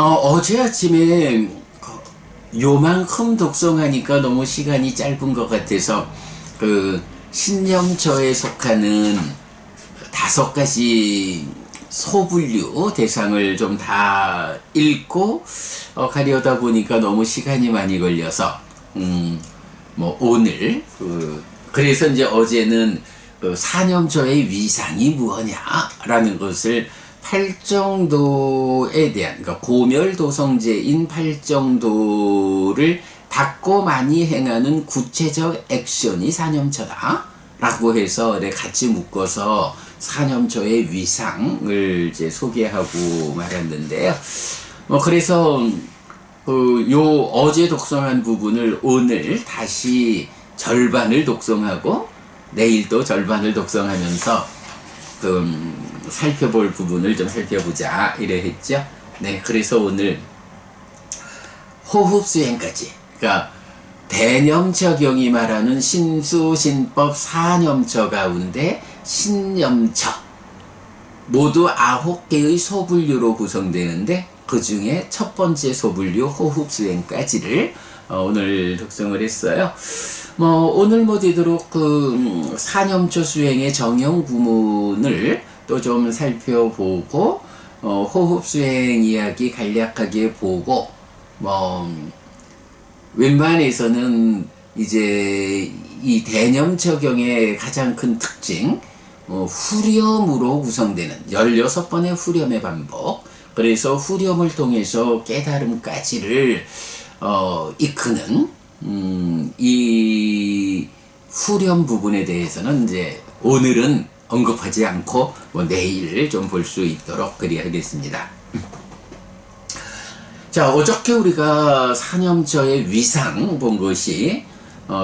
어제 아침에 요만큼 독송하니까 너무 시간이 짧은 것 같아서 그 신념처에 속하는 5가지 소분류 대상을 좀 다 읽고 가려다 보니까 너무 시간이 많이 걸려서 뭐 오늘 그래서 이제 어제는 그 사념처의 위상이 무엇냐라는 것을 팔정도에 대한, 그러니까 고멸도성제인 팔정도를 닦고 많이 행하는 구체적 액션이 사념처다 라고 해서 같이 묶어서 사념처의 위상을 이제 소개하고 말았는데요. 그래서 요 어제 독송한 부분을 오늘 다시 절반을 독송하고 내일 또 절반을 독송하면서 살펴볼 부분을 좀 살펴보자 이래 했죠. 네, 그래서 오늘 호흡수행까지, 그러니까 대념처경이 말하는 신수신법 사념처 가운데 신념처 모두 9개의 소분류로 구성되는데 그 중에 첫 번째 소분류 호흡수행까지를 오늘 독송을 했어요. 오늘 되도록 사념처 수행의 정형 구문을 또 좀 살펴보고 호흡수행 이야기 간략하게 보고 웬만해서는 이제 이 대념처경의 가장 큰 특징 후렴으로 구성되는 16번의 후렴의 반복, 그래서 후렴을 통해서 깨달음까지를 이끄는 이 후렴 부분에 대해서는 이제 오늘은 언급하지 않고 내일 좀 볼 수 있도록 그리하겠습니다. 자, 어저께 우리가 사념처의 위상 본 것이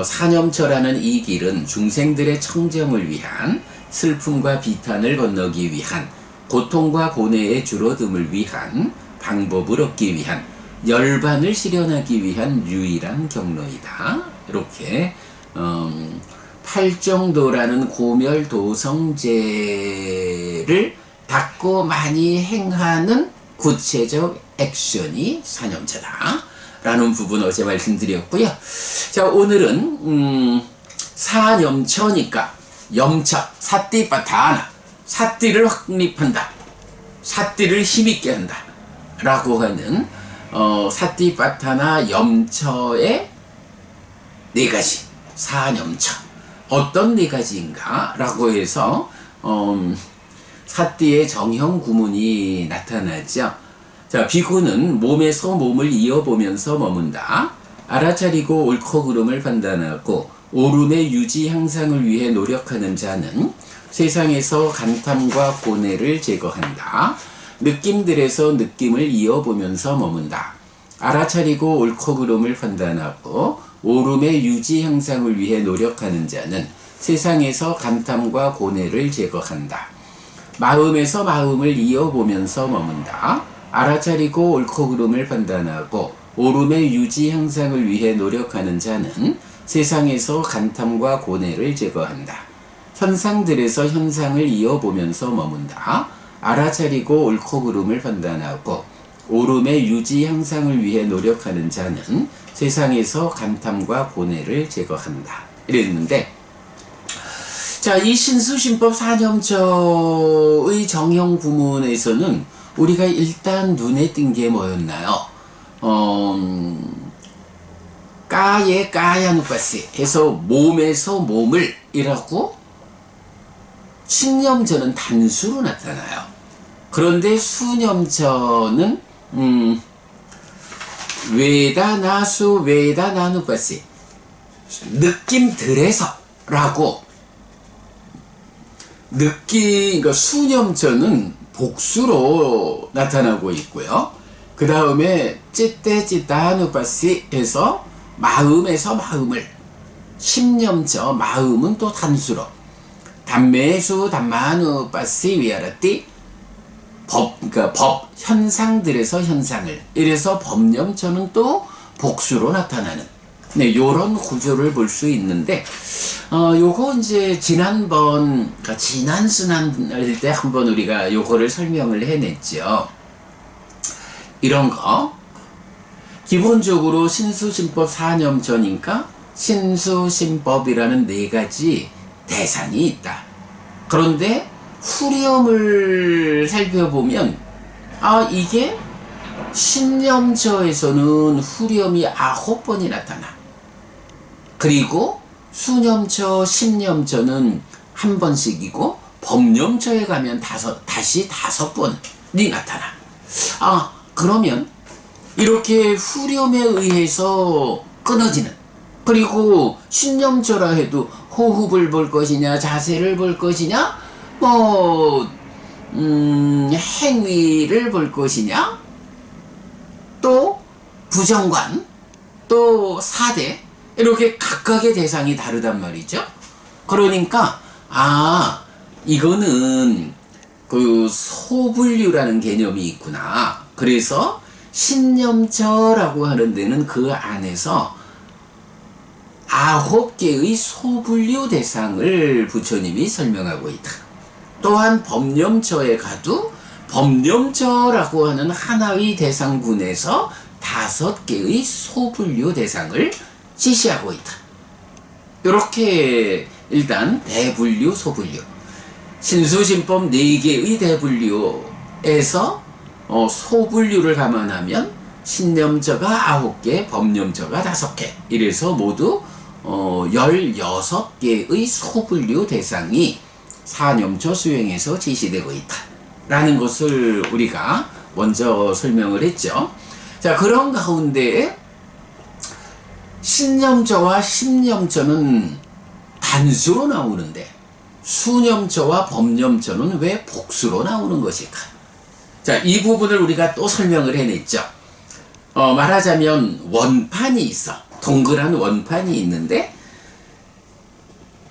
사념처라는 이 길은 중생들의 청정을 위한, 슬픔과 비탄을 건너기 위한, 고통과 고뇌의 줄어듦을 위한 방법을 얻기 위한, 열반을 실현하기 위한 유일한 경로이다. 이렇게 팔정도라는 고멸도성제를 닦고 많이 행하는 구체적 액션이 사념처다 라는 부분 어제 말씀드렸고요. 자, 오늘은 사념처니까 염처, 사띠빠타나, 사띠를 확립한다, 사띠를 힘있게 한다 라고 하는 사띠빠타나 염처의 4가지 사념처, 어떤 4가지인가 라고 해서 사띠의 정형 구문이 나타나죠. 자, 비구는 몸에서 몸을 이어보면서 머문다. 알아차리고 옳고 그름을 판단하고 오름의 유지 향상을 위해 노력하는 자는 세상에서 간탐과 고뇌를 제거한다. 느낌들에서 느낌을 이어보면서 머문다. 알아차리고 옳고 그름을 판단하고 오름의 유지 향상을 위해 노력하는 자는 세상에서 간탐과 고뇌를 제거한다. 마음에서 마음을 이어보면서 머문다. 알아차리고 옳고 그름을 판단하고 오름의 유지 향상을 위해 노력하는 자는 세상에서 간탐과 고뇌를 제거한다. 현상들에서 현상을 이어보면서 머문다. 알아차리고 옳고 그름을 판단하고 오름의 유지 향상을 위해 노력하는 자는 세상에서 간탐과 고뇌를 제거한다. 이랬는데, 자, 이 신수신법 사념처의 정형 구문에서는 우리가 일단 눈에 띈 게 뭐였나요? 까예 까야누빠시 해서 몸에서 몸을 이라고 신념처는 단수로 나타나요. 그런데 수념처는 외다나수 외다나누빠시 느낌들에서 라고, 그러니까 수념처는 복수로 나타나고 있고요. 그 다음에 찌떼찌따하누빠시 해서 마음에서 마음을, 심념처 마음은 또 단수로, 담매수 담마누빠시 위아라띠 그러니까 법, 현상들에서 현상을, 이래서 법념처는 또 복수로 나타나는, 네, 요런 구조를 볼 수 있는데, 요거 이제 지난번, 그러니까 지난 순환 할 때 한번 우리가 요거를 설명을 해냈죠. 이런 거. 기본적으로 신수신법 4념처니까 신수신법이라는 4가지 대상이 있다. 그런데 후렴을 살펴보면 이게 신념처에서는 후렴이 9번이 나타나. 그리고 수념처, 신념처는 1번씩이고 법념처에 가면 다시 5번이 나타나. 그러면 이렇게 후렴에 의해서 끊어지는, 그리고 신념처라 해도 호흡을 볼 것이냐, 자세를 볼 것이냐, 행위를 볼 것이냐, 또 부정관, 또 사대, 이렇게 각각의 대상이 다르단 말이죠. 그러니까 이거는 그 소분류라는 개념이 있구나. 그래서 신념처라고 하는 데는 그 안에서 9개의 소분류 대상을 부처님이 설명하고 있다. 또한 법념처에 가도 법념처라고 하는 하나의 대상군에서 5개의 소분류 대상을 지시하고 있다. 이렇게 일단 대분류, 소분류, 신수신법 4개의 대분류에서 소분류를 감안하면 신념처가 9개, 법념처가 5개, 이래서 모두 16개의 소분류 대상이 사념처 수행에서 지시되고 있다 라는 것을 우리가 먼저 설명을 했죠. 자, 그런 가운데 신념처와 신념처는 단수로 나오는데 수념처와 법념처는 왜 복수로 나오는 것일까? 자, 이 부분을 우리가 또 설명을 해냈죠. 말하자면 원판이 있어. 동그란 원판이 있는데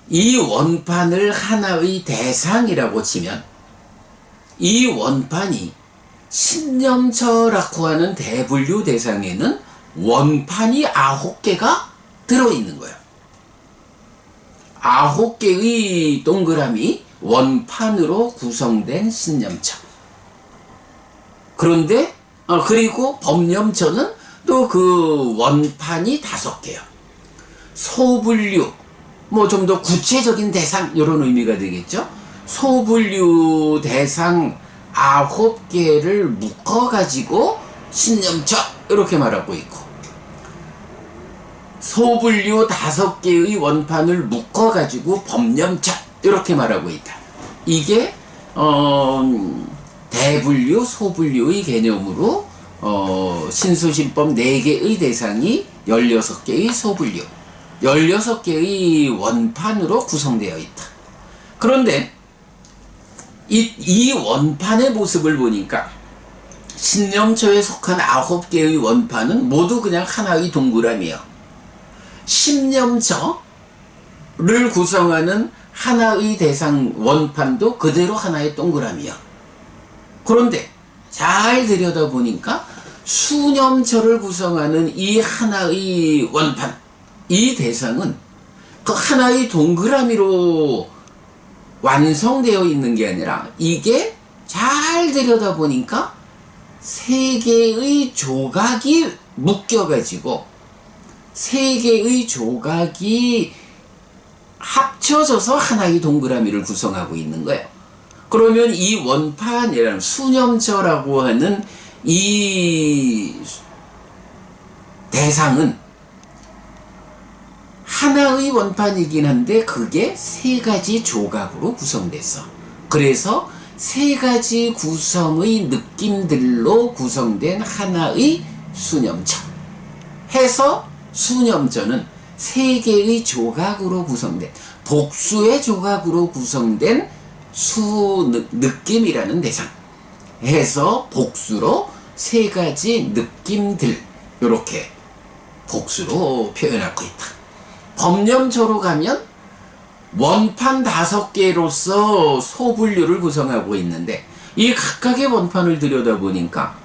이 원판을 하나의 대상이라고 치면 이 원판이 신념처라고 하는 대분류 대상에는 원판이 9개가 들어있는 거예요. 9개의 동그라미 원판으로 구성된 신념처. 그런데 그리고 법념처는 또 그 원판이 5개요. 소분류, 좀 더 구체적인 대상, 이런 의미가 되겠죠. 소분류 대상 9개를 묶어가지고 신념처, 이렇게 말하고 있고, 소분류 5개의 원판을 묶어가지고 법념처, 이렇게 말하고 있다. 이게 대분류, 소분류의 개념으로 신수신법 4개의 대상이 16개의 소분류, 16개의 원판으로 구성되어 있다. 그런데 이 원판의 모습을 보니까 신념처에 속한 9개의 원판은 모두 그냥 하나의 동그라미요. 신념처를 구성하는 하나의 대상 원판도 그대로 하나의 동그라미요. 그런데 잘 들여다보니까 수념처를 구성하는 이 하나의 원판, 이 대상은 그 하나의 동그라미로 완성되어 있는 게 아니라 이게 잘 들여다보니까 3개의 조각이 묶여가지고 3개의 조각이 합쳐져서 하나의 동그라미를 구성하고 있는 거예요. 그러면 이 원판이라는 수념처라고 하는 이 대상은 하나의 원판이긴 한데 그게 3가지 조각으로 구성됐어. 그래서 3가지 구성의 느낌들로 구성된 하나의 수념처 해서 수념처는 3개의 조각으로 구성된, 복수의 조각으로 구성된 느낌이라는 대상 해서 복수로 3가지 느낌들, 이렇게 복수로 표현하고 있다. 법념처로 가면 원판 5개로서 소분류를 구성하고 있는데 이 각각의 원판을 들여다보니까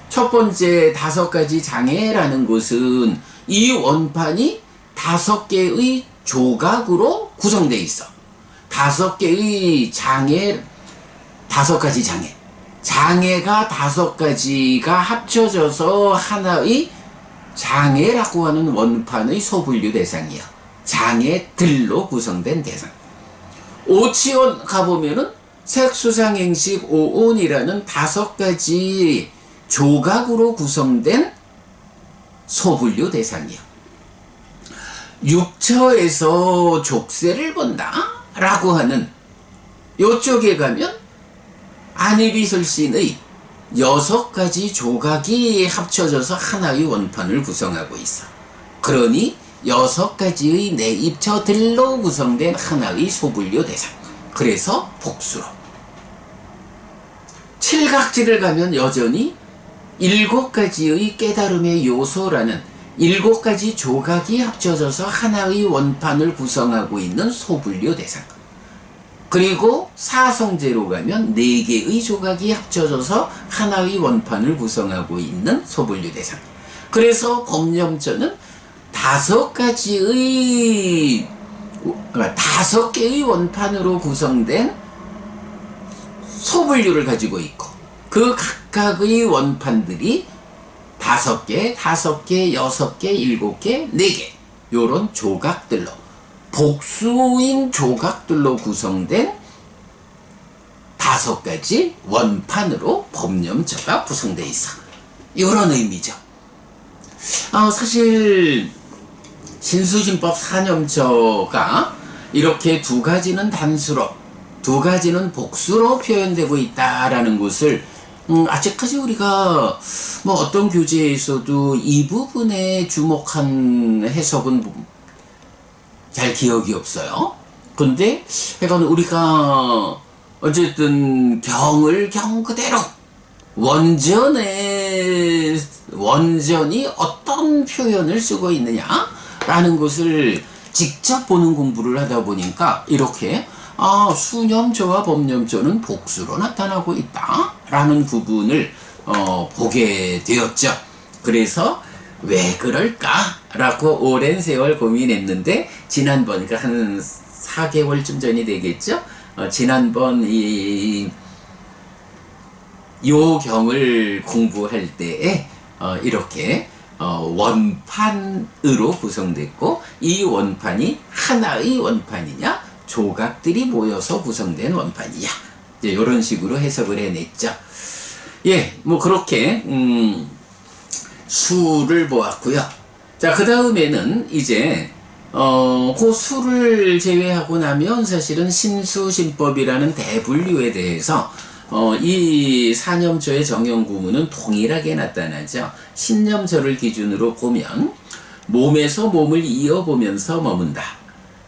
첫 번째 5가지 장애라는 것은 이 원판이 5개의 조각으로 구성되어 있어. 5개의 장애, 5가지 장애. 장애가 5가지가 합쳐져서 하나의 장애라고 하는 원판의 소분류 대상이요. 장애들로 구성된 대상. 오치원 가보면은 색수상행식 오온이라는 5가지 조각으로 구성된 소분류 대상이요. 육처에서 족쇄를 본다 라고 하는 요쪽에 가면 안희비설신의 6가지 조각이 합쳐져서 하나의 원판을 구성하고 있어. 그러니 6가지의 내입처들로 구성된 하나의 소분류 대상. 그래서 복수로. 칠각지를 가면 여전히 7가지의 깨달음의 요소라는 7가지 조각이 합쳐져서 하나의 원판을 구성하고 있는 소분류 대상. 그리고 사성제로 가면 4개의 조각이 합쳐져서 하나의 원판을 구성하고 있는 소분류 대상. 그래서 법념전은 5개의 원판으로 구성된 소분류를 가지고 있고, 그 각각의 원판들이 5개, 6개, 7개, 4개 요런 조각들로, 복수인 조각들로 구성된 5가지 원판으로 법념처가 구성되어 있어. 이런 의미죠. 사실 신수신법 사념처가 이렇게 2가지는 단수로, 2가지는 복수로 표현되고 있다라는 것을 아직까지 우리가 뭐 어떤 교재에서도 이 부분에 주목한 해석은 잘 기억이 없어요. 근데 약간 우리가 어쨌든 경을 경 그대로 원전이 어떤 표현을 쓰고 있느냐라는 것을 직접 보는 공부를 하다 보니까 이렇게 수념조와 법념조는 복수로 나타나고 있다라는 부분을 보게 되었죠. 그래서 왜 그럴까라고 오랜 세월 고민했는데, 지난번, 그러니까 한 4개월쯤 전이 되겠죠. 지난번 요 경을 공부할 때에 이렇게 원판으로 구성됐고, 이 원판이 하나의 원판이냐, 조각들이 모여서 구성된 원판이냐, 이런 식으로 해석을 해냈죠. 예, 뭐 그렇게 수를 보았고요. 자, 그 다음에는 이제 그 수를 제외하고 나면 사실은 신수신법이라는 대분류에 대해서 이 사념처의 정형구문은 동일하게 나타나죠. 신념처를 기준으로 보면 몸에서 몸을 이어보면서 머문다.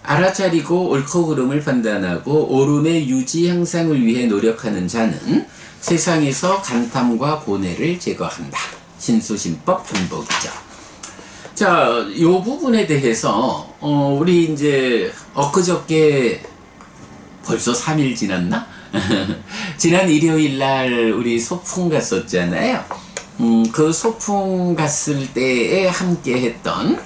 알아차리고 옳고 그름을 판단하고 옳음의 유지 향상을 위해 노력하는 자는 세상에서 간탐과 고뇌를 제거한다. 신수신법 편복이죠. 자, 요 부분에 대해서 우리 이제 엊그저께 벌써 3일 지났나? 지난 일요일 날 우리 소풍 갔었잖아요. 그 소풍 갔을 때에 함께 했던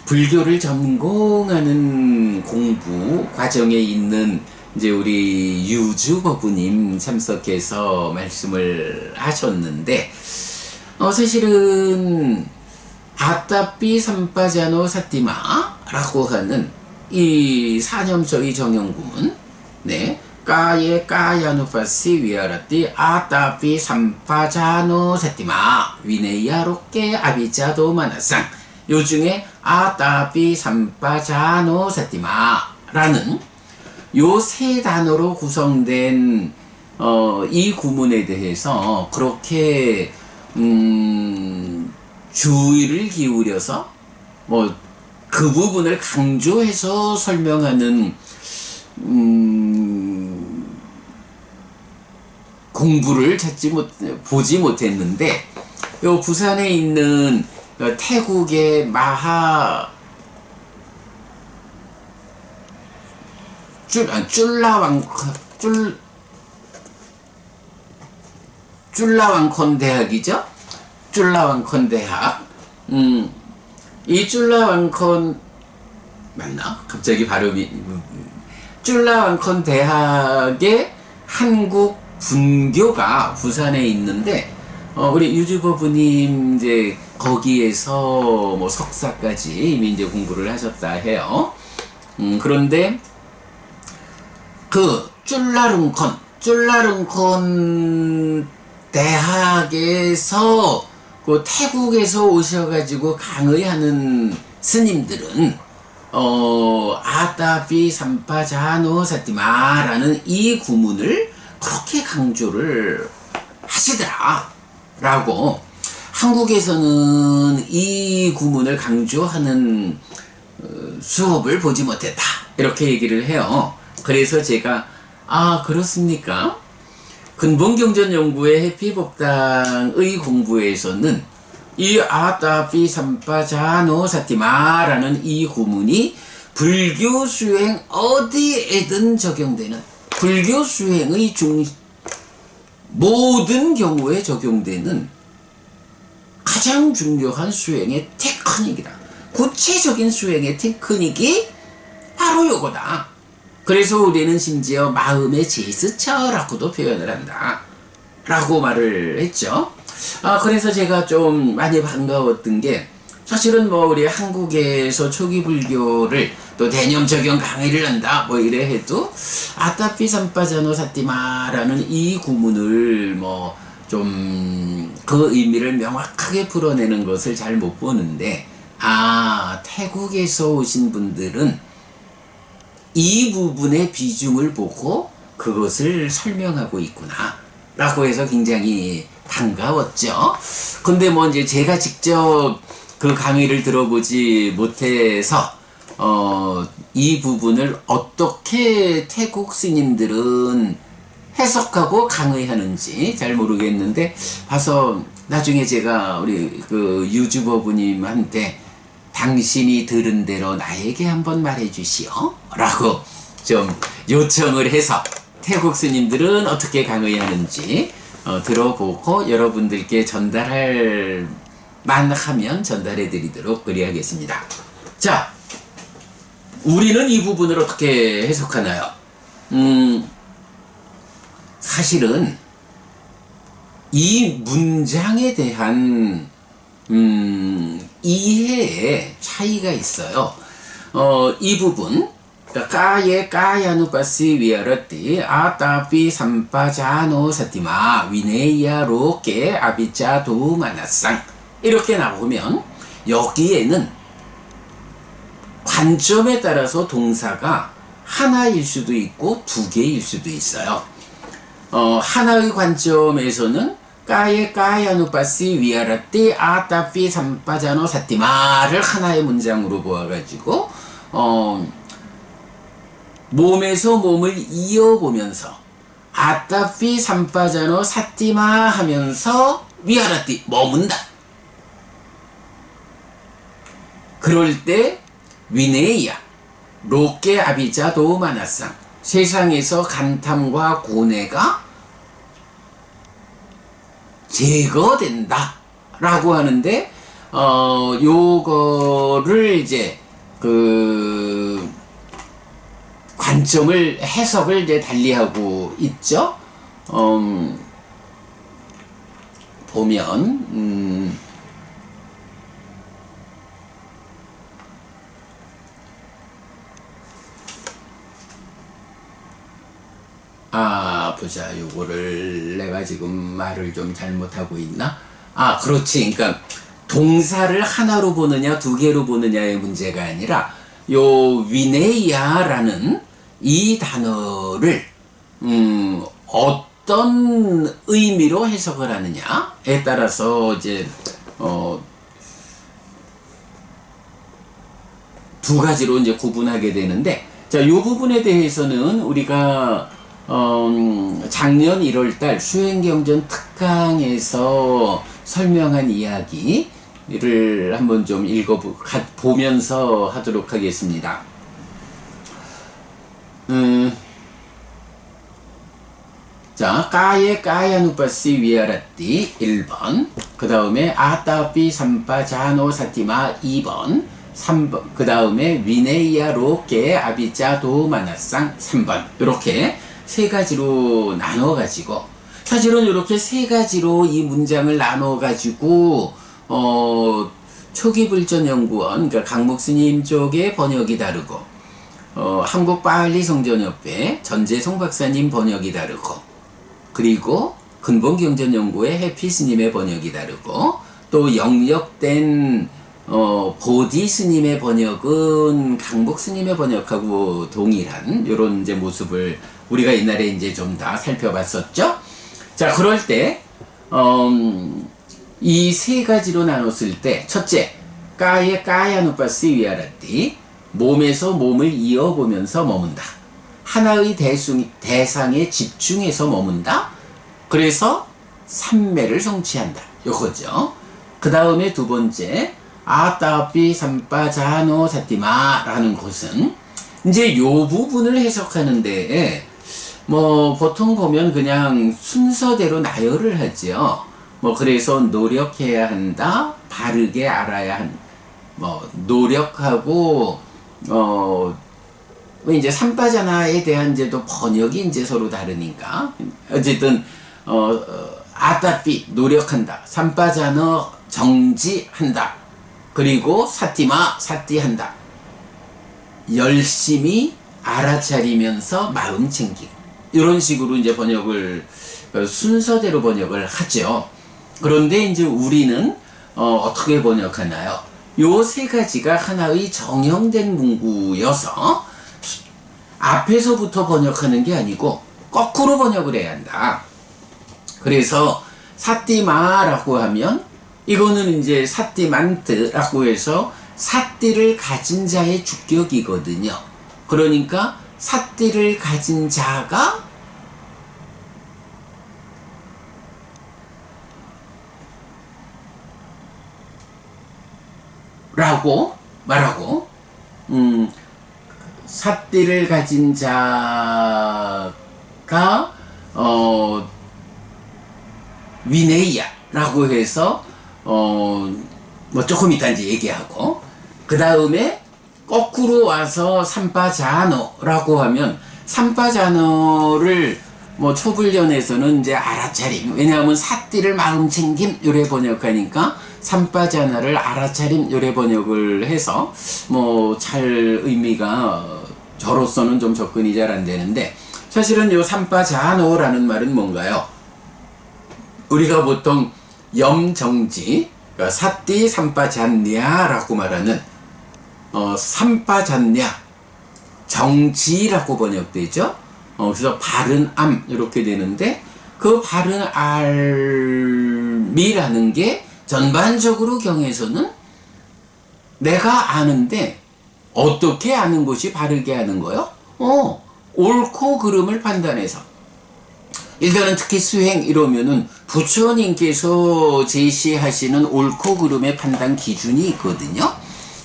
불교를 전공하는 공부 과정에 있는 이제 우리 유주거부님 참석해서 말씀을 하셨는데, 사실은 아따삐 삼빠자노 사띠마라고 하는 이 사념처의 정형구문, 네, 까예 까야누파시 위아라띠 아따삐 삼빠자노 사띠마 위네야롭게 아비자도 마나상, 요 중에 아따삐 삼빠자노 사띠마라는 요 3단어로 구성된 이 구문에 대해서 그렇게 주의를 기울여서 뭐 그 부분을 강조해서 설명하는 공부를 보지 못했는데, 요 부산에 있는 태국의 쫄라왕콘 대학이죠. 쫄라왕콘 대학. 이 쫄라왕콘 맞나? 갑자기 발음이 쫄라왕콘 대학의 한국 분교가 부산에 있는데 우리 유튜버분님 이제 거기에서 뭐 석사까지 이미 이제 공부를 하셨다 해요. 그런데 그 쫄라룬콘 대학에서 그 태국에서 오셔가지고 강의하는 스님들은 아따피 삼파자노 사티마라는 이 구문을 그렇게 강조를 하시더라 라고, 한국에서는 이 구문을 강조하는 수업을 보지 못했다 이렇게 얘기를 해요. 그래서 제가 그렇습니까? 근본경전연구의 해피복당의 공부에서는 이 아따피 삼파자노 사티마라는 이 구문이 불교 수행 어디에든 적용되는, 불교 수행의 모든 경우에 적용되는 가장 중요한 수행의 테크닉이다. 구체적인 수행의 테크닉이 바로 요거다. 그래서 우리는 심지어 마음의 제스처라고도 표현을 한다 라고 말을 했죠. 그래서 제가 좀 많이 반가웠던 게, 사실은 뭐 우리 한국에서 초기 불교를 또 대념 적용 강의를 한다 뭐 이래 해도 아따피 삼파자노 사티마라는 이 구문을 뭐 좀 그 의미를 명확하게 풀어내는 것을 잘 못 보는데, 태국에서 오신 분들은 이 부분의 비중을 보고 그것을 설명하고 있구나 라고 해서 굉장히 반가웠죠. 근데 뭐 이제 제가 직접 그 강의를 들어보지 못해서 이 부분을 어떻게 태국 스님들은 해석하고 강의하는지 잘 모르겠는데, 봐서 나중에 제가 우리 그 유튜버분님한테 당신이 들은 대로 나에게 한번 말해주시오 라고 좀 요청을 해서 태국 스님들은 어떻게 강의하는지 들어보고 여러분들께 전달할 만하면 전달해 드리도록 그리하겠습니다. 자, 우리는 이 부분을 어떻게 해석하나요? 사실은 이 문장에 대한 이해에 차이가 있어요. 이 부분, 까예 까야누파시 위아라띠 아따피 삼파자노 사티마 위네야 로케 아비자 도마나상 이렇게 나오면, 여기에는 관점에 따라서 동사가 하나일 수도 있고 두 개일 수도 있어요. 하나의 관점에서는 까예 까야누파시 위아라띠 아따피 삼파자노 사티마를 하나의 문장으로 보아가지고 몸에서 몸을 이어보면서 아따피 삼파자노 사티마 하면서 위아라띠 머문다. 그럴 때 위네이야 로케 아비자 도마나상, 세상에서 간탐과 고뇌가 제거된다 라고 하는데, 요거를 이제 그 관점을 해석을 이제 달리하고 있죠. 보면 보자. 요거를 내가 지금 말을 좀 잘못하고 있나? 그렇지. 그러니까 동사를 하나로 보느냐 두 개로 보느냐의 문제가 아니라, 요 위네야라는 이 단어를 어떤 의미로 해석을 하느냐에 따라서 이제 두 가지로 이제 구분하게 되는데, 자, 요 부분에 대해서는 우리가 작년 1월달 수행경전 특강에서 설명한 이야기를 한번 좀 보면서 하도록 하겠습니다. 자, 까예 까야누파시 위아라띠 1번, 그 다음에 아따피 삼파자노 사티마 2번, 3번, 그 다음에 위네이야 로케 아비자 도마나상 3번, 이렇게 세 가지로 나눠 가지고, 사실은 이렇게 세 가지로 이 문장을 나눠 가지고 초기불전연구원, 그러니까 강목스님 쪽의 번역이 다르고, 한국파알리성전협회 전재송 박사님 번역이 다르고, 그리고 근본경전연구의 해피 스님의 번역이 다르고, 또 영역된 보디 스님의 번역은 강복 스님의 번역하고 동일한 이런 이제 모습을 우리가 옛날에 이제 좀 다 살펴봤었죠. 자, 그럴 때 이 세 가지로 나눴을 때, 첫째, 까에 까야누파스 위아라띠, 몸에서 몸을 이어보면서 머문다. 하나의 대상에 집중해서 머문다. 그래서 삼매를 성취한다. 요거죠. 그 다음에 두 번째, 아따피 삼빠자노 사티마 라는 것은 이제 요 부분을 해석하는데, 뭐 보통 보면 그냥 순서대로 나열을 하죠. 뭐 그래서 노력해야 한다, 바르게 알아야 한, 뭐 노력하고 이제 삼빠자나에 대한 이제도 번역이 이제 서로 다르니까, 어쨌든 아따피 노력한다, 삼빠자너 정지한다, 그리고 사티마 사티한다, 열심히 알아차리면서 마음 챙기고, 이런 식으로 이제 번역을 순서대로 번역을 하죠. 그런데 이제 우리는 어떻게 번역하나요? 요 세 가지가 하나의 정형된 문구여서 앞에서부터 번역하는 게 아니고 거꾸로 번역을 해야 한다. 그래서 사띠마라고 하면 이거는 이제 사띠만트라고 해서 사띠를 가진 자의 주격이거든요. 그러니까 사띠를 가진 자가 라고 말하고, 사띠를 가진 자가 위네이야라고 해서 뭐 조금 이따 이제 얘기하고, 그 다음에 거꾸로 와서 삼빠자노라고 하면, 삼빠자노를 뭐 초불련에서는 이제 알아차림, 왜냐하면 사띠를 마음 챙김 요래 번역하니까 삼빠자나를 알아차림 요래 번역을 해서 뭐 잘 의미가 저로서는 좀 접근이 잘 안 되는데, 사실은 요 삼빠자노라는 말은 뭔가요? 우리가 보통 염정지, 그러니까 사띠 삼빠잔냐라고 말하는 삼빠잔냐 정지라고 번역되죠. 그래서 바른 암 이렇게 되는데, 그 바른 알미라는 게 전반적으로 경에서는 내가 아는데 어떻게 아는 것이 바르게 아는 거요? 옳고 그름을 판단해서. 일단은 특히 수행 이러면은 부처님께서 제시하시는 옳고 그름의 판단 기준이 있거든요.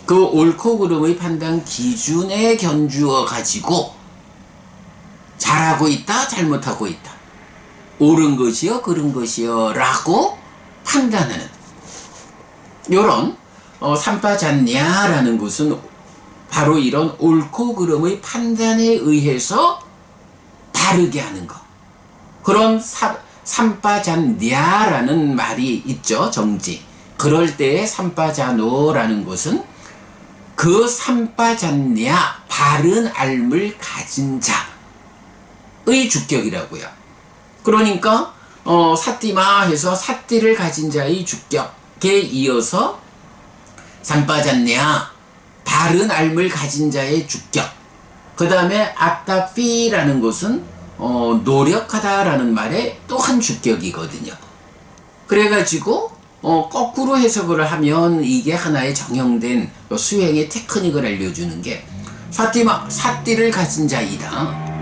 그 옳고 그름의 판단 기준에 견주어 가지고 잘하고 있다, 잘못하고 있다, 옳은 것이요, 그른 것이요 라고 판단하는 요런 삼빠잔냐라는 것은 바로 이런 옳고 그름의 판단에 의해서 바르게 하는 것. 그런 삼빠잔냐라는 말이 있죠, 정지. 그럴 때의 삼빠자노라는 것은 그 삼빠잔냐, 바른 알을 가진 자의 주격이라고요. 그러니까 사띠마 해서 사띠를 가진 자의 주격에 이어서 삼빠잔냐, 바른 알을 가진 자의 주격, 그 다음에 아따피라는 것은 노력하다라는 말의 또 한 주격이거든요. 그래가지고 거꾸로 해석을 하면 이게 하나의 정형된 수행의 테크닉을 알려주는 게, 사띠마, 사띠를 가진 자이다.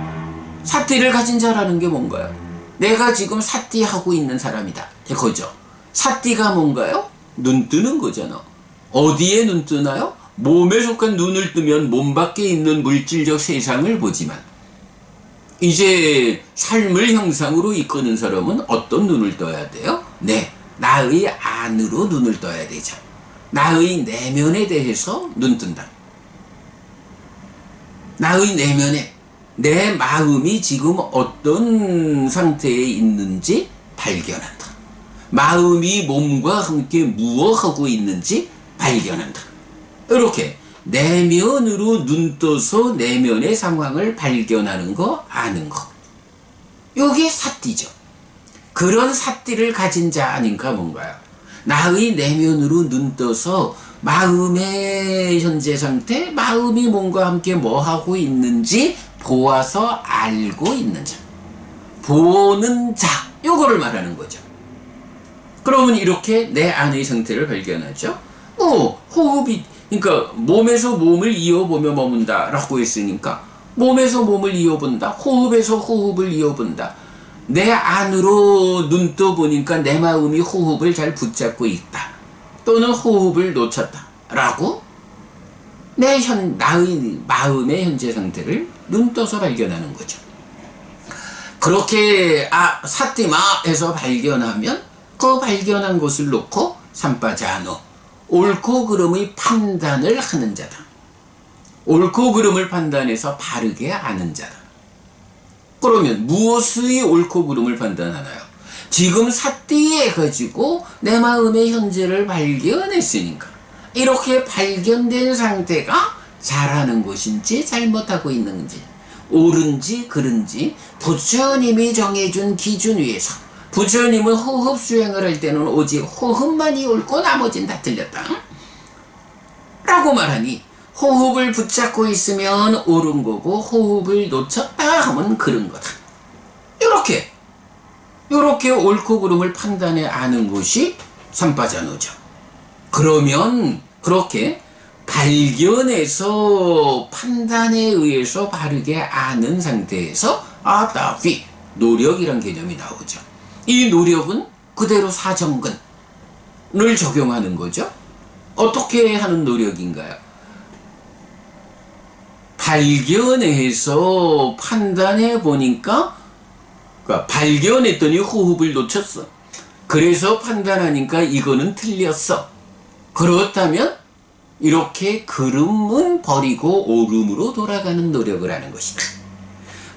사띠를 가진 자라는 게 뭔가요? 내가 지금 사띠하고 있는 사람이다, 이거죠. 사띠가 뭔가요? 눈 뜨는 거잖아. 어디에 눈 뜨나요? 몸에 속한 눈을 뜨면 몸 밖에 있는 물질적 세상을 보지만, 이제 삶을 형상으로 이끄는 사람은 어떤 눈을 떠야 돼요? 네, 나의 안으로 눈을 떠야 되죠. 나의 내면에 대해서 눈 뜬다. 나의 내면에 내 마음이 지금 어떤 상태에 있는지 발견한다. 마음이 몸과 함께 무엇하고 있는지 발견한다. 이렇게 내면으로 눈 떠서 내면의 상황을 발견하는 거, 아는 거. 요게 사띠죠. 그런 사띠를 가진 자 아닌가 뭔가요? 나의 내면으로 눈 떠서 마음의 현재 상태, 마음이 몸과 함께 뭐 하고 있는지 보아서 알고 있는 자. 보는 자. 요거를 말하는 거죠. 그러면 이렇게 내 안의 상태를 발견하죠. 호흡이, 그러니까 몸에서 몸을 이어보며 머문다 라고 했으니까 몸에서 몸을 이어본다. 호흡에서 호흡을 이어본다. 내 안으로 눈 떠보니까 내 마음이 호흡을 잘 붙잡고 있다. 또는 호흡을 놓쳤다. 라고 나의 마음의 현재 상태를 눈 떠서 발견하는 거죠. 그렇게 사띠마 해서 발견하면 그 발견한 것을 놓고 삼빠자노, 옳고 그름의 판단을 하는 자다. 옳고 그름을 판단해서 바르게 아는 자다. 그러면 무엇의 옳고 그름을 판단하나요? 지금 사띠에 가지고 내 마음의 현재를 발견했으니까 이렇게 발견된 상태가 잘하는 것인지 잘못하고 있는지, 옳은지 그른지 부처님이 정해준 기준 위에서, 부처님은 호흡 수행을 할 때는 오직 호흡만이 옳고 나머지는 다 틀렸다 라고 말하니, 호흡을 붙잡고 있으면 옳은 거고 호흡을 놓쳤다 하면 그른 거다. 요렇게 옳고 그름을 판단해 아는 것이 삼빠자노죠. 그러면 그렇게 발견해서 판단에 의해서 바르게 아는 상태에서 아따피, 노력이란 개념이 나오죠. 이 노력은 그대로 사정근을 적용하는 거죠. 어떻게 하는 노력인가요? 발견해서 판단해 보니까, 그러니까 발견했더니 호흡을 놓쳤어. 그래서 판단하니까 이거는 틀렸어. 그렇다면 이렇게 그름은 버리고 옳음으로 돌아가는 노력을 하는 것이다.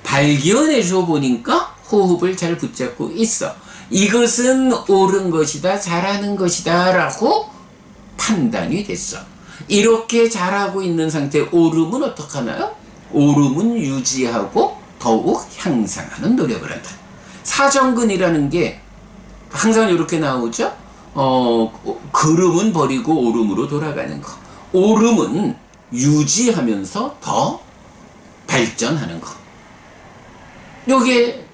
발견해서 보니까 호흡을 잘 붙잡고 있어. 이것은 옳은 것이다, 잘하는 것이다 라고 판단이 됐어. 이렇게 잘하고 있는 상태, 옳음은 어떻게 하나요? 옳음은 유지하고 더욱 향상하는 노력을 한다. 사정근이라는 게 항상 이렇게 나오죠. 그름은 버리고 옳음으로 돌아가는 거. 옳음은 유지하면서 더 발전하는 거. 요게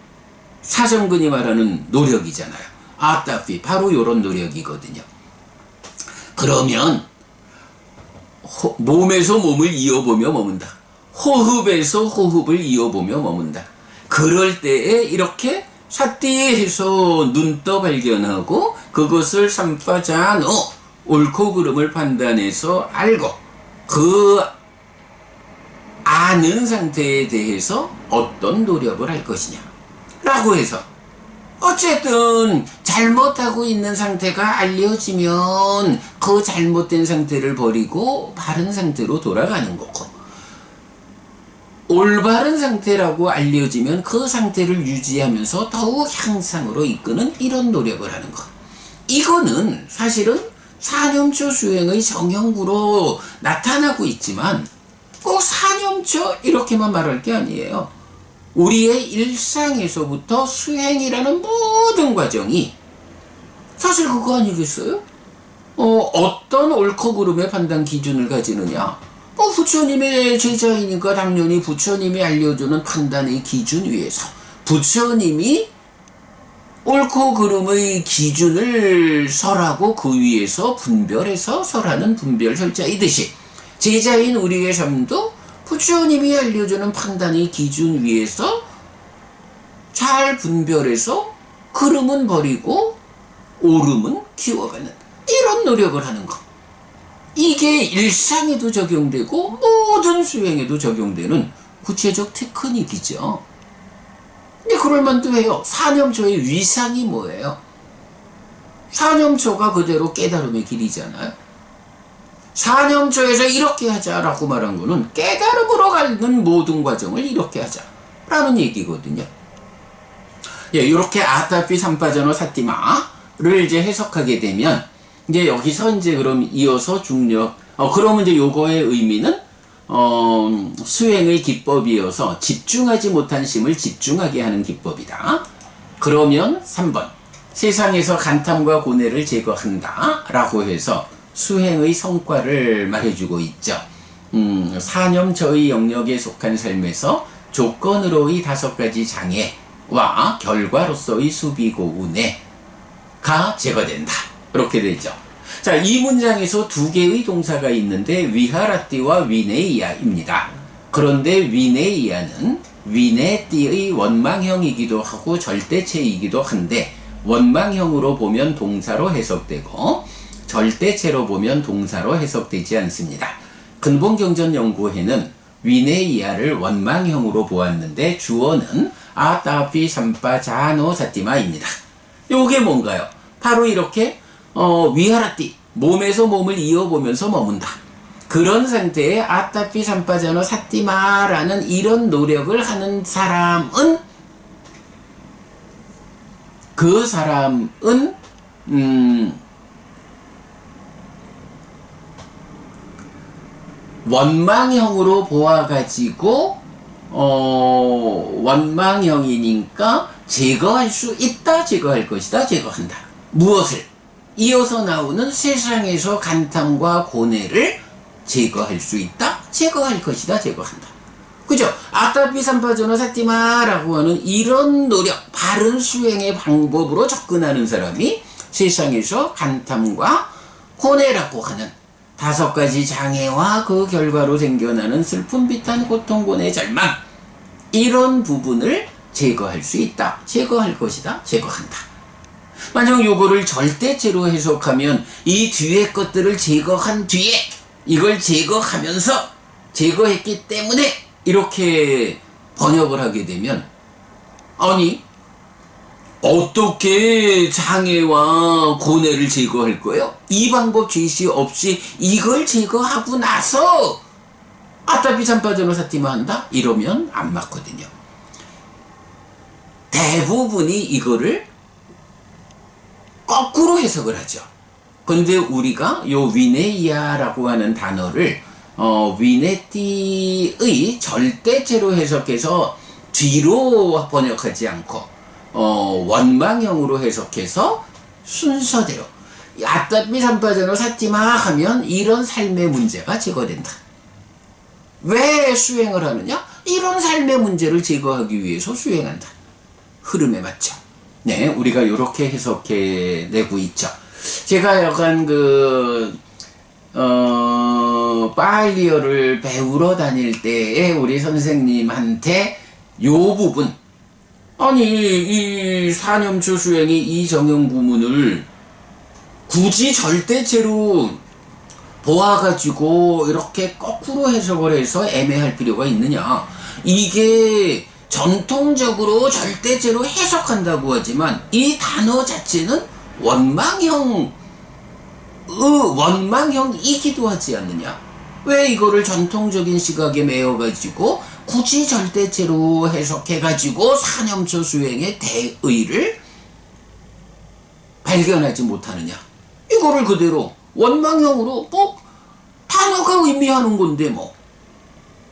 사정근이 말하는 노력이잖아요. 아따피, 바로 요런 노력이거든요. 그러면 몸에서 몸을 이어보며 머문다. 호흡에서 호흡을 이어보며 머문다. 그럴 때에 이렇게 사띠해서 눈떠 발견하고 그것을 삼빠자노, 옳고 그름을 판단해서 알고 그 아는 상태에 대해서 어떤 노력을 할 것이냐 라고 해서, 어쨌든 잘못하고 있는 상태가 알려지면 그 잘못된 상태를 버리고 바른 상태로 돌아가는 거고, 올바른 상태라고 알려지면 그 상태를 유지하면서 더욱 향상으로 이끄는 이런 노력을 하는 것. 이거는 사실은 사념처 수행의 정형구로 나타나고 있지만 꼭 사념처 이렇게만 말할 게 아니에요. 우리의 일상에서부터 수행이라는 모든 과정이 사실 그거 아니겠어요? 어떤 옳고 그름의 판단 기준을 가지느냐? 부처님의 제자이니까 당연히 부처님이 알려주는 판단의 기준 위에서 부처님이 옳고 그름의 기준을 설하고 그 위에서 분별해서 설하는 분별 설자이듯이, 제자인 우리의 삶도 부처님이 알려주는 판단의 기준 위에서 잘 분별해서 그름은 버리고 옳음은 키워가는 이런 노력을 하는 것. 이게 일상에도 적용되고 모든 수행에도 적용되는 구체적 테크닉이죠. 근데 그럴만도 해요. 사념초의 위상이 뭐예요? 사념초가 그대로 깨달음의 길이잖아요. 사념초에서 이렇게 하자라고 말한 거는 깨달음으로 가는 모든 과정을 이렇게 하자. 라는 얘기거든요. 예, 이렇게 아타피 삼파전어 사티마를 이제 해석하게 되면, 이제 여기서 이제 그럼 이어서 중력, 그러면 이제 요거의 의미는, 수행의 기법이어서 집중하지 못한 심을 집중하게 하는 기법이다. 그러면 3번. 세상에서 간탐과 고뇌를 제거한다. 라고 해서 수행의 성과를 말해주고 있죠. 사념저의 영역에 속한 삶에서 조건으로의 5가지 장애와 결과로서의 수비고운해가 제거된다. 이렇게 되죠. 자, 이 문장에서 2개의 동사가 있는데 위하라띠와 위네이아입니다. 그런데 위네이아는 위네띠의 원망형이기도 하고 절대체이기도 한데, 원망형으로 보면 동사로 해석되고 절대체로 보면 동사로 해석되지 않습니다. 근본경전연구회는 위네이아를 원망형으로 보았는데 주어는 아타피 삼파 자노 사티마입니다. 요게 뭔가요? 바로 이렇게 위하라띠, 몸에서 몸을 이어보면서 머문다. 그런 상태에 아타피 삼파 자노 사티마라는 이런 노력을 하는 사람은, 그 사람은 원망형으로 보아가지고 원망형이니까 제거할 수 있다, 제거할 것이다, 제거한다. 무엇을? 이어서 나오는 세상에서 간탐과 고뇌를 제거할 수 있다, 제거할 것이다, 제거한다. 그죠? 아타피 삼파전어 사티마라고 하는 이런 노력, 바른 수행의 방법으로 접근하는 사람이 세상에서 간탐과 고뇌라고 하는 5가지 장애와 그 결과로 생겨나는 슬픔, 비탄, 고통, 고뇌, 절망, 이런 부분을 제거할 수 있다, 제거할 것이다, 제거한다. 만약 요거를 절대체로 해석하면 이 뒤에 것들을 제거한 뒤에 이걸 제거하면서 제거했기 때문에 이렇게 번역을 하게 되면, 아니 어떻게 장애와 고뇌를 제거할 거예요? 이 방법 제시 없이 이걸 제거하고 나서 아타피 삼파전어 사티마 한다? 이러면 안 맞거든요. 대부분이 이거를 거꾸로 해석을 하죠. 근데 우리가 요 위네이아라고 하는 단어를 위네띠의 절대체로 해석해서 뒤로 번역하지 않고 원망형으로 해석해서 순서대로 아타피 삼파전어 사티마 하면 이런 삶의 문제가 제거된다. 왜 수행을 하느냐? 이런 삶의 문제를 제거하기 위해서 수행한다. 흐름에 맞죠. 네, 우리가 이렇게 해석해 내고 있죠. 제가 약간 파일리어를 배우러 다닐 때에 우리 선생님한테 요 부분, 아니 이 사념초 수행의 이 정형 구문을 굳이 절대체로 보아가지고 이렇게 거꾸로 해석을 해서 애매할 필요가 있느냐. 이게 전통적으로 절대체로 해석한다고 하지만 이 단어 자체는 원망형이기도 하지 않느냐. 왜 이거를 전통적인 시각에 매어가지고 굳이 절대체로 해석해가지고 사념초 수행의 대의를 발견하지 못하느냐. 이거를 그대로 원망형으로 단어가 의미하는 건데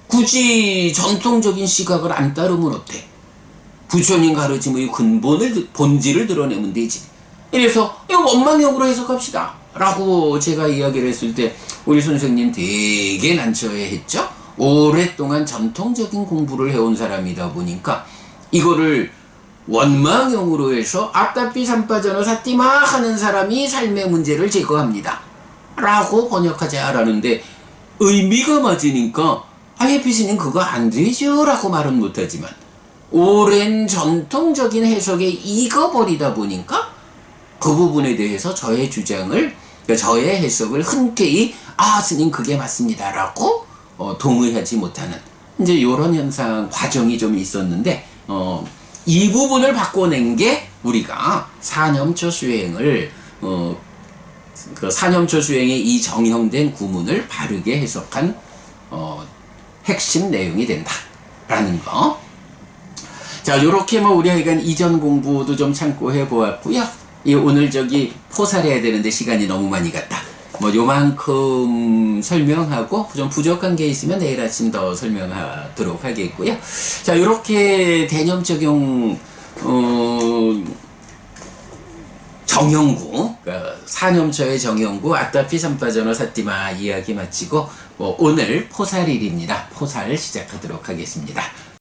굳이 전통적인 시각을 안 따르면 어때? 부처님 가르침의 본질을 드러내면 되지. 이래서 이거 원망형으로 해석합시다 라고 제가 이야기를 했을 때 우리 선생님 되게 난처해 했죠. 오랫동안 전통적인 공부를 해온 사람이다 보니까 이거를 원망형으로 해서 아타피 삼파전어 사티마 하는 사람이 삶의 문제를 제거합니다 라고 번역하자라는데, 의미가 맞으니까 아예 피스님 그거 안 되죠 라고 말은 못하지만 오랜 전통적인 해석에 익어버리다 보니까 그 부분에 대해서 저의 주장을, 저의 해석을 흔쾌히 스님 그게 맞습니다 라고 동의하지 못하는 이제 이런 현상 과정이 좀 있었는데, 이 부분을 바꿔낸 게 우리가 사념초 수행을 그 사념초 수행의 이 정형된 구문을 바르게 해석한 핵심 내용이 된다라는 거. 자, 요렇게 뭐 우리 하여간 이전 공부도 좀 참고해 보았고요. 이 오늘 저기 포살해야 되는데 시간이 너무 많이 갔다. 뭐 요만큼 설명하고 좀 부족한 게 있으면 내일 아침 더 설명하도록 하겠고요. 자, 요렇게 대념 적용 정형구, 사념처의 정형구 아따피 삼파전어 사띠마 이야기 마치고 오늘 포살일입니다. 포살 시작하도록 하겠습니다.